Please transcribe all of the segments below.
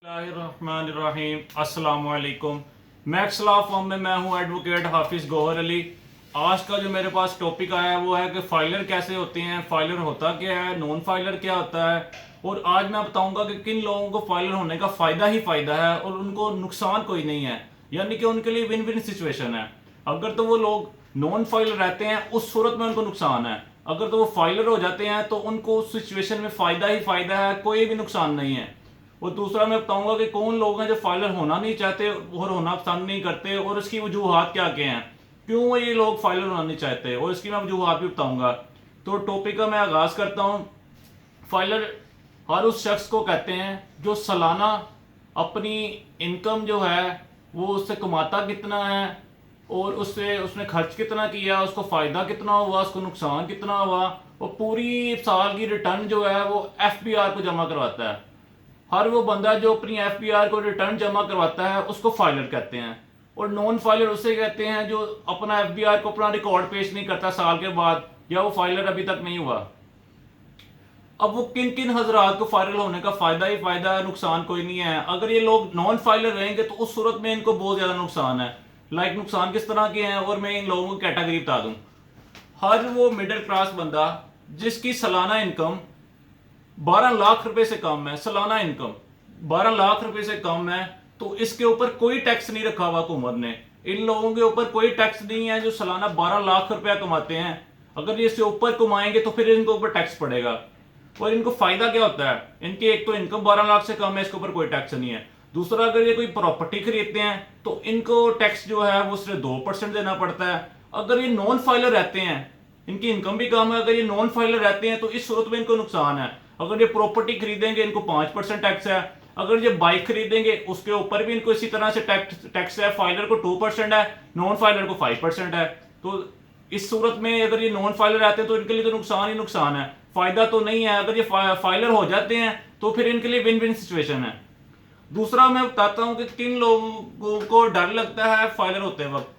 बिस्मिल्लाहिर्रहमानिर्रहीम। अस्सलाम वालेकुम। मैक्स लॉ फॉर्म में मैं हूं एडवोकेट हाफिज गौहर अली। आज का जो मेरे पास टॉपिक आया है वो है कि फाइलर कैसे होते हैं, फाइलर होता क्या है, नॉन फाइलर क्या होता है, और आज मैं बताऊंगा कि किन लोगों को फाइलर होने का फ़ायदा ही फ़ायदा है और उनको नुकसान कोई नहीं है, यानी कि उनके लिए विन विन सिचुएशन है। अगर तो वो लोग नॉन फाइलर रहते हैं उस सूरत में उनको नुकसान है, अगर तो वो फाइलर हो जाते हैं तो उनको उस सिचुएशन में फ़ायदा ही फ़ायदा है, कोई भी नुकसान नहीं है। और दूसरा मैं बताऊंगा कि कौन लोग हैं जो फाइलर होना नहीं चाहते और होना पसंद नहीं करते और उसकी वजूहत क्या क्या हैं, क्यों ये लोग फाइलर होना नहीं चाहते, और इसकी मैं वजूहत भी बताऊंगा। तो टॉपिक का मैं आगाज करता हूँ। फाइलर हर उस शख्स को कहते हैं जो सालाना अपनी इनकम जो है वो उससे कमाता कितना है और उससे उसने खर्च कितना किया, उसको फ़ायदा कितना हुआ, उसको नुकसान कितना हुआ, और पूरी साल की रिटर्न जो है वो एफबीआर को जमा करवाता है। हर वो बंदा जो अपनी एफपीआर को रिटर्न जमा करवाता है उसको फाइलर कहते हैं। और नॉन फाइलर उसे कहते हैं जो अपना एफबीआर को अपना रिकॉर्ड पेश नहीं करता साल के बाद, या वो फाइलर अभी तक नहीं हुआ। अब वो किन किन हजरात को फाइलर होने का फायदा ही फायदा है, नुकसान कोई नहीं है। अगर ये लोग नॉन फाइलर रहेंगे तो उस सूरत में इनको बहुत ज्यादा नुकसान है। लाइक नुकसान किस तरह के हैं और मैं इन लोगों की कैटेगरी बता दूं। हर वो मिडिल क्लास बंदा जिसकी सालाना इनकम 12 लाख रुपए से कम है, सालाना इनकम 12 लाख रुपए से कम है, तो इसके ऊपर कोई टैक्स नहीं रखा हुआ हुकूमत ने। इन लोगों के ऊपर कोई टैक्स नहीं है जो सालाना 12 लाख रुपया कमाते हैं। अगर ये इससे ऊपर कमाएंगे तो फिर इनके ऊपर टैक्स पड़ेगा। और इनको फायदा क्या होता है, इनकी एक तो इनकम 12 लाख से कम है, इसके ऊपर कोई टैक्स नहीं है। दूसरा, अगर ये कोई प्रॉपर्टी खरीदते हैं तो इनको टैक्स जो है वो सिर्फ 2% देना पड़ता है। अगर ये नॉन फाइलर रहते हैं, इनकी इनकम भी कम है, अगर ये नॉन फाइलर रहते हैं तो इस सूरत में इनको नुकसान है। अगर ये प्रॉपर्टी खरीदेंगे इनको 5% टैक्स है, अगर ये बाइक खरीदेंगे उसके ऊपर भी इनको इसी तरह से टैक्स है। फाइलर को 2% है, नॉन फाइलर को 5% है। तो इस सूरत में अगर ये नॉन फाइलर रहते हैं तो इनके लिए तो नुकसान ही नुकसान है, फायदा तो नहीं है। अगर ये फाइलर हो जाते हैं तो फिर इनके लिए विन विन सिचुएशन है। दूसरा मैं बताता हूं कि किन लोगों को डर लगता है फाइलर होते वक्त।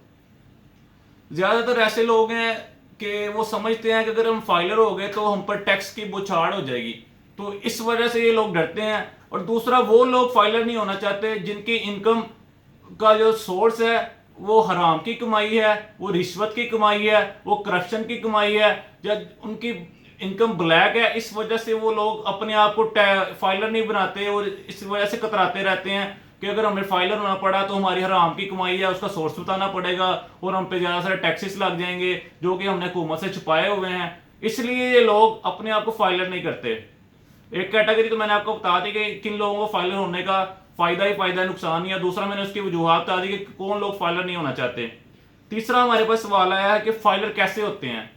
ज्यादातर ऐसे लोग हैं कि वो समझते हैं कि अगर हम फाइलर हो गए तो हम पर टैक्स की बौछार हो जाएगी, तो इस वजह से ये लोग डरते हैं। और दूसरा, वो लोग फाइलर नहीं होना चाहते जिनकी इनकम का जो सोर्स है वो हराम की कमाई है, वो रिश्वत की कमाई है, वो करप्शन की कमाई है, या उनकी इनकम ब्लैक है। इस वजह से वो लोग अपने आप को फाइलर नहीं बनाते और इस वजह से कतराते रहते हैं कि अगर हमें फाइलर होना पड़ा तो हमारी हराम की कमाई है उसका सोर्स बताना पड़ेगा और हम पे ज्यादा सारे टैक्सेस लग जाएंगे जो कि हमने हुकूमत से छुपाए हुए हैं। इसलिए ये लोग अपने आप को फाइलर नहीं करते। एक कैटेगरी तो मैंने आपको बता दी कि किन लोगों को फाइलर होने का फायदा ही फायदा है, नुकसान नहीं है। दूसरा, मैंने उसकी वजूहत बता दी कि कौन लोग फाइलर नहीं होना चाहते। तीसरा हमारे पास सवाल आया है कि फाइलर कैसे होते हैं,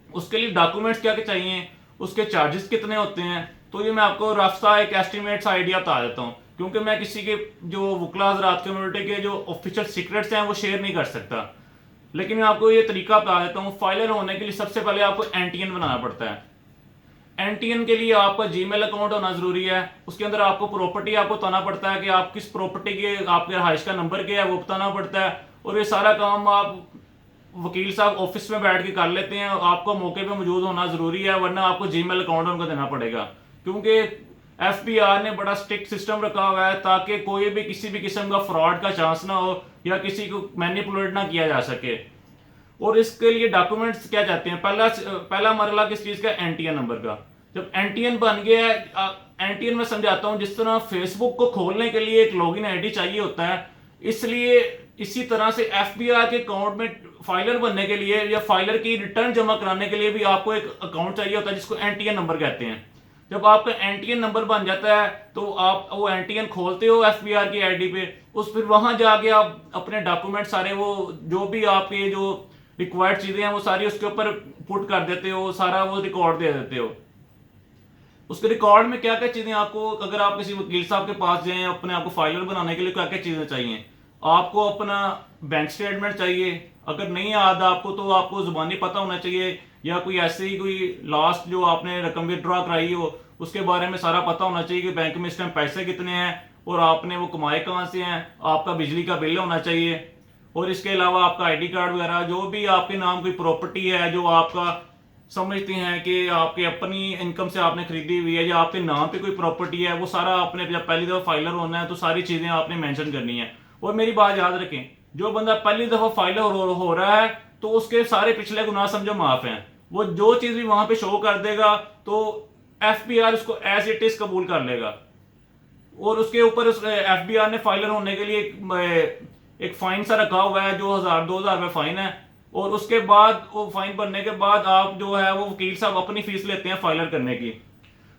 उसके लिए डॉक्यूमेंट्स क्या क्या चाहिए, उसके चार्जेस कितने होते हैं। तो ये मैं आपको रफ्ता एक एस्टिमेट सा आइडिया बता देता हूँ, क्योंकि मैं किसी के जो वकला हज़रात कम्युनिटी के जो ऑफिशियल सीक्रेट्स हैं वो शेयर नहीं कर सकता। लेकिन मैं आपको ये तरीका बता देता हूँ। फाइलर होने के लिए सबसे पहले आपको एनटीएन बनाना पड़ता है। एनटीएन के लिए आपका जीमेल अकाउंट होना जरूरी है। उसके अंदर आपको प्रॉपर्टी आपको बताना पड़ता है कि आप किस प्रॉपर्टी के, आपके रहाइश का नंबर क्या है वो बताना पड़ता है। और ये सारा काम आप वकील साहब ऑफिस में बैठ के कर लेते हैं, आपको मौके पे मौजूद होना जरूरी है, वरना आपको जीमेल अकाउंट उनको देना पड़ेगा। क्योंकि एफबीआर ने बड़ा स्ट्रिक्ट सिस्टम रखा हुआ है ताकि कोई भी किसी भी किस्म का फ्रॉड का चांस ना हो या किसी को मैनिपुलेट ना किया जा सके। और इसके लिए डॉक्यूमेंट्स क्या चाहते हैं, पहला मरला किस चीज का, एनटीएन नंबर का। जब एनटीएन बन गया है, एनटीएन में समझाता हूं जिस तरह फेसबुक को खोलने के लिए एक लॉगिन आईडी चाहिए होता है, इसलिए इसी तरह से एफबीआर के अकाउंट में फाइलर बनने के लिए या फाइलर की रिटर्न जमा कराने के लिए भी आपको एक अकाउंट चाहिए होता है जिसको एनटीएन नंबर कहते हैं। जब आपका एनटीएन नंबर बन जाता है तो आप वो एनटीएन खोलते हो एफबीआर की आईडी पे, उस फिर वहां जाके आप अपने डॉक्यूमेंट सारे वो जो भी आपके जो रिक्वायर्ड चीजें हैं वो सारी उसके ऊपर पुट कर देते हो, सारा वो रिकॉर्ड दे देते हो। उसके रिकॉर्ड में क्या क्या चीजें आपको, अगर आप किसी वकील साहब के पास जाएं अपने आपको फाइलर बनाने के लिए क्या क्या चीजें चाहिए, आपको अपना बैंक स्टेटमेंट चाहिए। अगर नहीं याद आपको तो आपको जुबानी पता होना चाहिए, या कोई ऐसे ही कोई लास्ट जो आपने रकम विड्रॉ कराई हो उसके बारे में सारा पता होना चाहिए कि बैंक में इस टाइम पैसे कितने हैं और आपने वो कमाए कहाँ से हैं। आपका बिजली का बिल होना चाहिए, और इसके अलावा आपका आईडी कार्ड वगैरह, जो भी आपके नाम कोई प्रॉपर्टी है जो आपका समझते हैं कि आपके अपनी इनकम से आपने खरीदी हुई है या आपके नाम पे कोई प्रॉपर्टी है, वो सारा आपने जब पहली दफ़ा फाइलर होना है तो सारी चीज़ें आपने मेंशन करनी है। और मेरी बात याद रखें, जो बंदा पहली दफ़ा फाइलर हो रहा है तो उसके सारे पिछले गुनाह समझो माफ हैं। वो जो चीज़ भी वहां पे शो कर देगा तो FBI उसको एज इट इज कबूल कर लेगा। और उसके ऊपर FBI ने फाइलर होने के लिए एक फाइन सा रखा हुआ है जो 1000-2000 रुपये फाइन है। और उसके बाद वो फाइन भरने के बाद आप जो है वो वकील साहब अपनी फीस लेते हैं फाइलर करने की।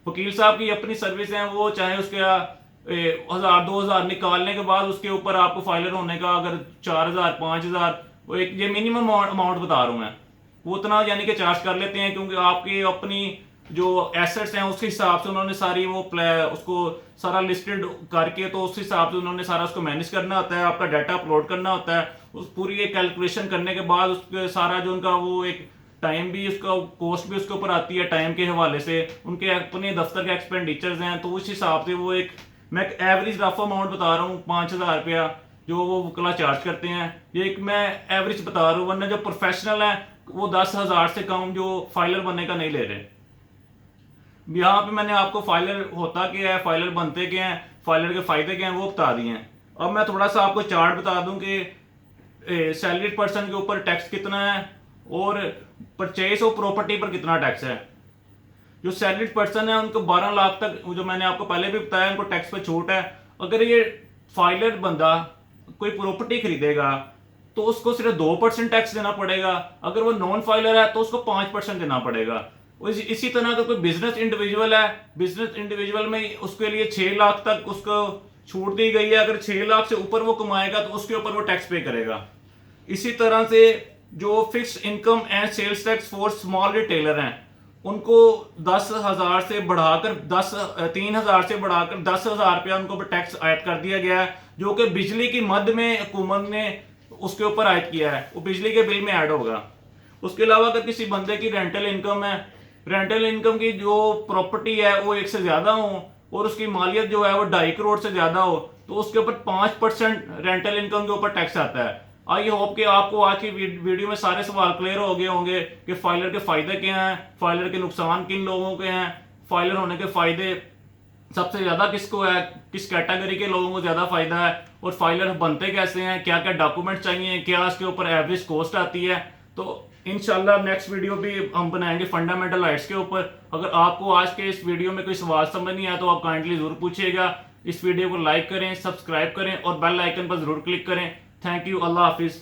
वकील साहब की अपनी सर्विस है, वो चाहे उसके 1000-2000 निकालने के बाद उसके ऊपर आपको फाइलर होने का अगर 4000-5000, वो एक ये मिनिमम अमाउंट बता रहा हूँ मैं, वो उतना यानी कि चार्ज कर लेते हैं। क्योंकि आपकी अपनी जो एसेट्स हैं उसके हिसाब से उन्होंने सारी वो उसको सारा लिस्टेड करके तो उस हिसाब से उन्होंने सारा उसको मैनेज करना होता है, आपका डाटा अपलोड करना होता है। उस पूरी एक कैलकुलेशन करने के बाद उसके सारा जो उनका वो एक टाइम भी उसका कॉस्ट भी उसके ऊपर आती है, टाइम के हवाले से उनके अपने दफ्तर के एक्सपेंडिचर्स हैं, तो उस हिसाब से वो एक मैं एक एवरेज रफ अमाउंट बता रहा हूँ 5000 रुपया जो वो वकला चार्ज करते हैं। ये एक मैं एवरेज बता रहा हूँ, वरना जो प्रोफेशनल है वो 10,000 से कम जो फाइलर बनने का नहीं ले रहे। यहाँ पे मैंने आपको फाइलर होता क्या है, फाइलर बनते क्या हैं, फाइलर के फायदे क्या हैं वो बता दिए हैं। अब मैं थोड़ा सा आपको चार्ट बता दूं कि सैलरीड पर्सन के ऊपर टैक्स कितना है और परचेज ऑफ प्रॉपर्टी पर कितना टैक्स है। जो सैलरीड पर्सन है उनको 12 लाख तक, जो मैंने आपको पहले भी बताया, उनको टैक्स पे छूट है। अगर ये फाइलर बंदा कोई प्रॉपर्टी खरीदेगा तो उसको सिर्फ 2% टैक्स देना पड़ेगा, अगर वो नॉन फाइलर है तो उसको 5% देना पड़ेगा। इसी तरह अगर कोई बिजनेस इंडिविजुअल है, बिजनेस इंडिविजुअल में उसके लिए 6 लाख तक उसको छूट दी गई है, अगर 6 लाख से ऊपर वो कमाएगा तो उसके ऊपर वो टैक्स पे करेगा। इसी तरह से जो fix income and sales tax for small retailer हैं उनको 10,000 से बढ़ाकर 3,000 से बढ़ाकर 10,000 रुपया उनको टैक्स ऐड कर दिया गया है, जो कि बिजली की मद में हुकूमत ने उसके ऊपर ऐड किया है, वो बिजली के बिल में ऐड होगा। उसके अलावा अगर किसी बंदे की रेंटल इनकम है, रेंटल इनकम की जो प्रॉपर्टी है वो 1 से ज्यादा हो और उसकी मालियत जो है वो 2.5 करोड़ से ज्यादा हो तो उसके ऊपर 5% रेंटल इनकम के ऊपर टैक्स आता है। आई होप कि आपको आज की वीडियो में सारे सवाल क्लियर हो गए होंगे कि फाइलर के फायदे क्या हैं, फाइलर के नुकसान किन लोगों के हैं, फाइलर होने के फायदे सबसे ज्यादा किसको है, किस कैटेगरी के लोगों को ज्यादा फायदा है, और फाइलर बनते कैसे हैं, क्या क्या डॉक्यूमेंट चाहिए, क्या इसके ऊपर एवरेज कॉस्ट आती है। तो इंशाल्लाह नेक्स्ट वीडियो भी हम बनाएंगे फंडामेंटल राइट्स के ऊपर। अगर आपको आज के इस वीडियो में कोई सवाल समझ नहीं आया तो आप काइंडली जरूर पूछिएगा। इस वीडियो को लाइक करें, सब्सक्राइब करें और बेल आइकन पर जरूर क्लिक करें। Thank you, Allah Hafiz.